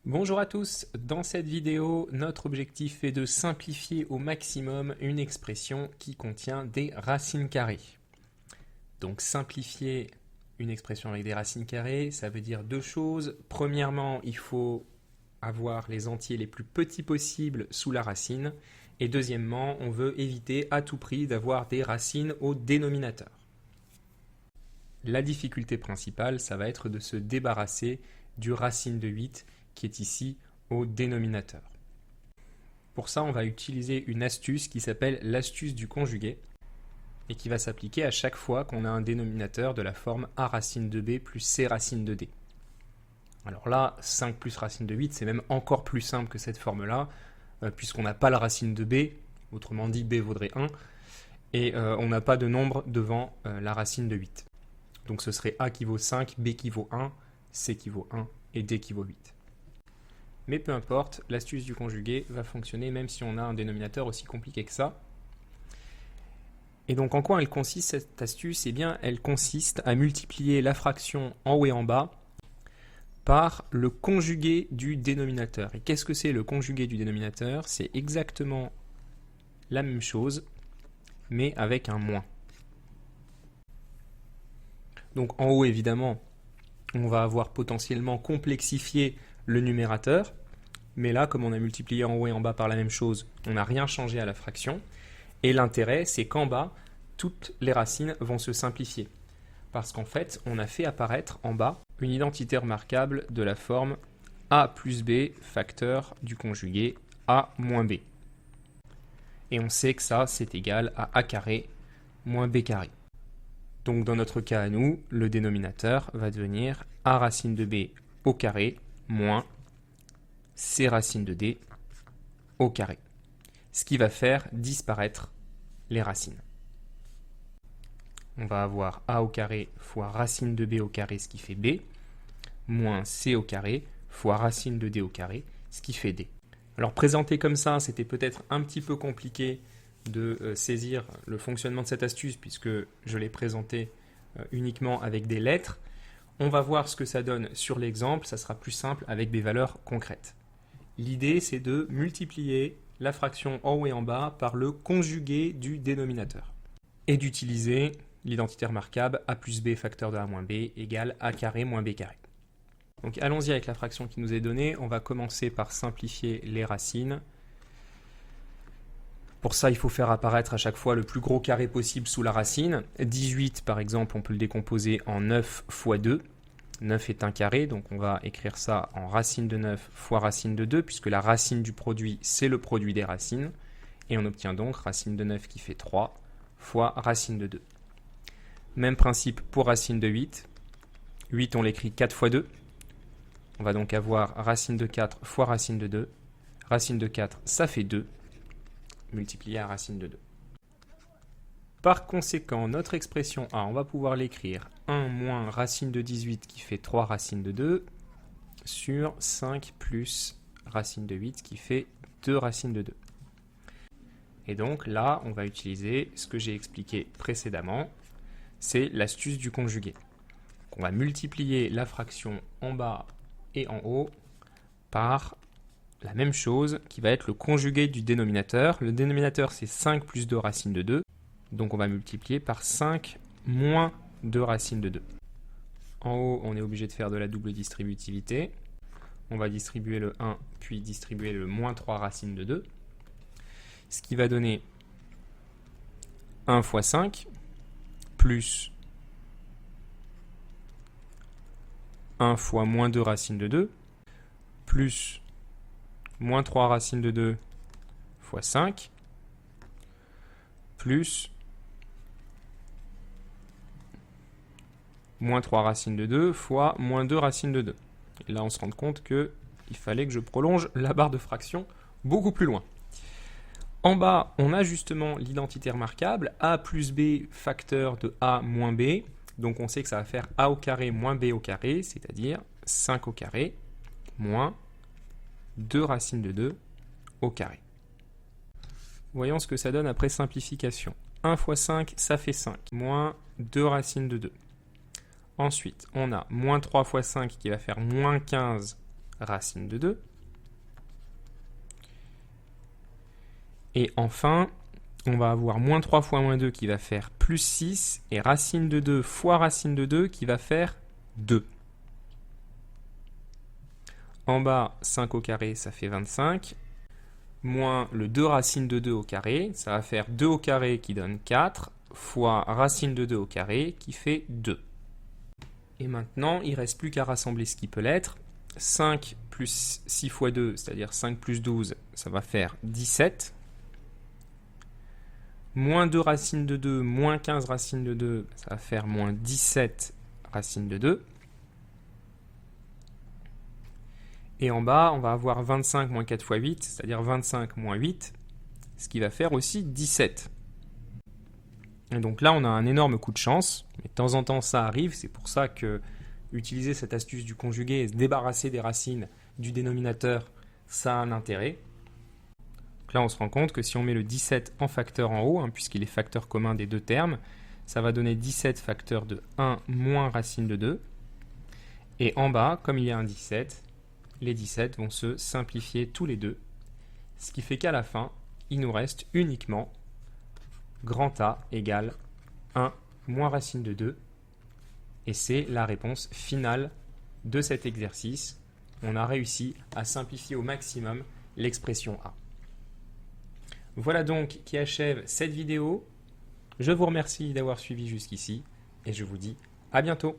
Bonjour à tous, dans cette vidéo, notre objectif est de simplifier au maximum une expression qui contient des racines carrées. Donc simplifier une expression avec des racines carrées, ça veut dire deux choses. Premièrement, il faut avoir les entiers les plus petits possibles sous la racine. Et deuxièmement, on veut éviter à tout prix d'avoir des racines au dénominateur. La difficulté principale, ça va être de se débarrasser du racine de 8 qui est ici au dénominateur. Pour ça, on va utiliser une astuce qui s'appelle l'astuce du conjugué et qui va s'appliquer à chaque fois qu'on a un dénominateur de la forme a racine de b plus c racine de d. Alors là, 5 plus racine de 8, c'est même encore plus simple que cette forme-là, puisqu'on n'a pas la racine de b, autrement dit b vaudrait 1, et on n'a pas de nombre devant la racine de 8. Donc ce serait a qui vaut 5, b qui vaut 1, c qui vaut 1 et d qui vaut 8. Mais peu importe, l'astuce du conjugué va fonctionner même si on a un dénominateur aussi compliqué que ça. Et donc en quoi elle consiste cette astuce? Eh bien, elle consiste à multiplier la fraction en haut et en bas par le conjugué du dénominateur. Et qu'est-ce que c'est le conjugué du dénominateur? C'est exactement la même chose, mais avec un moins. Donc en haut, évidemment, on va avoir potentiellement complexifié le numérateur, mais là, comme on a multiplié en haut et en bas par la même chose, on n'a rien changé à la fraction. Et l'intérêt, c'est qu'en bas, toutes les racines vont se simplifier. Parce qu'en fait, on a fait apparaître en bas une identité remarquable de la forme a plus b facteur du conjugué a moins b. Et on sait que ça, c'est égal à a carré moins b carré. Donc dans notre cas à nous, le dénominateur va devenir a racine de b au carré moins c racine de d au carré. Ce qui va faire disparaître les racines. On va avoir a au carré fois racine de b au carré, ce qui fait b, moins c au carré fois racine de d au carré, ce qui fait d. Alors présenté comme ça, c'était peut-être un petit peu compliqué de saisir le fonctionnement de cette astuce puisque je l'ai présenté uniquement avec des lettres. On va voir ce que ça donne sur l'exemple, ça sera plus simple avec des valeurs concrètes. L'idée, c'est de multiplier la fraction en haut et en bas par le conjugué du dénominateur et d'utiliser l'identité remarquable a plus b facteur de a moins b égale a carré moins b carré. Donc allons-y avec la fraction qui nous est donnée. On va commencer par simplifier les racines. Pour ça, il faut faire apparaître à chaque fois le plus gros carré possible sous la racine. 18, par exemple, on peut le décomposer en 9 fois 2. 9 est un carré, donc on va écrire ça en racine de 9 fois racine de 2, puisque la racine du produit, c'est le produit des racines. Et on obtient donc racine de 9 qui fait 3 fois racine de 2. Même principe pour racine de 8. 8, on l'écrit 4 fois 2. On va donc avoir racine de 4 fois racine de 2. Racine de 4, ça fait 2, multiplié à racine de 2. Par conséquent, notre expression A, on va pouvoir l'écrire 1 moins racine de 18 qui fait 3 racines de 2 sur 5 plus racine de 8 qui fait 2 racines de 2. Et donc là, on va utiliser ce que j'ai expliqué précédemment, c'est l'astuce du conjugué. Donc on va multiplier la fraction en bas et en haut par la même chose qui va être le conjugué du dénominateur. Le dénominateur, c'est 5 plus 2 racines de 2. Donc on va multiplier par 5 moins 2 racines de 2. En haut, on est obligé de faire de la double distributivité. On va distribuer le 1, puis distribuer le moins 3 racines de 2. Ce qui va donner 1 fois 5, plus 1 fois moins 2 racines de 2, plus moins 3 racines de 2 fois 5, plus moins 3 racines de 2 fois moins 2 racines de 2. Et là, on se rend compte qu'il fallait que je prolonge la barre de fraction beaucoup plus loin. En bas, on a justement l'identité remarquable, a plus b facteur de a moins b. Donc on sait que ça va faire a au carré moins b au carré, c'est-à-dire 5 au carré moins 2 racines de 2 au carré. Voyons ce que ça donne après simplification. 1 fois 5, ça fait 5, moins 2 racines de 2. Ensuite, on a moins 3 fois 5 qui va faire moins 15 racine de 2. Et enfin, on va avoir moins 3 fois moins 2 qui va faire plus 6, et racine de 2 fois racine de 2 qui va faire 2. En bas, 5 au carré, ça fait 25. Moins le 2 racine de 2 au carré, ça va faire 2 au carré qui donne 4, fois racine de 2 au carré qui fait 2. Et maintenant, il ne reste plus qu'à rassembler ce qui peut l'être. 5 plus 6 fois 2, c'est-à-dire 5 plus 12, ça va faire 17. Moins 2 racine de 2, moins 15 racine de 2, ça va faire moins 17 racine de 2. Et en bas, on va avoir 25 moins 4 fois 8, c'est-à-dire 25 moins 8, ce qui va faire aussi 17. Et donc là, on a un énorme coup de chance, mais de temps en temps, ça arrive. C'est pour ça que utiliser cette astuce du conjugué et se débarrasser des racines du dénominateur, ça a un intérêt. Donc là, on se rend compte que si on met le 17 en facteur en haut, puisqu'il est facteur commun des deux termes, ça va donner 17 facteur de 1 moins racine de 2. Et en bas, comme il y a un 17, les 17 vont se simplifier tous les deux, ce qui fait qu'à la fin, il nous reste uniquement grand A égale 1 moins racine de 2, et c'est la réponse finale de cet exercice. On a réussi à simplifier au maximum l'expression A. Voilà donc qui achève cette vidéo. Je vous remercie d'avoir suivi jusqu'ici, et je vous dis à bientôt.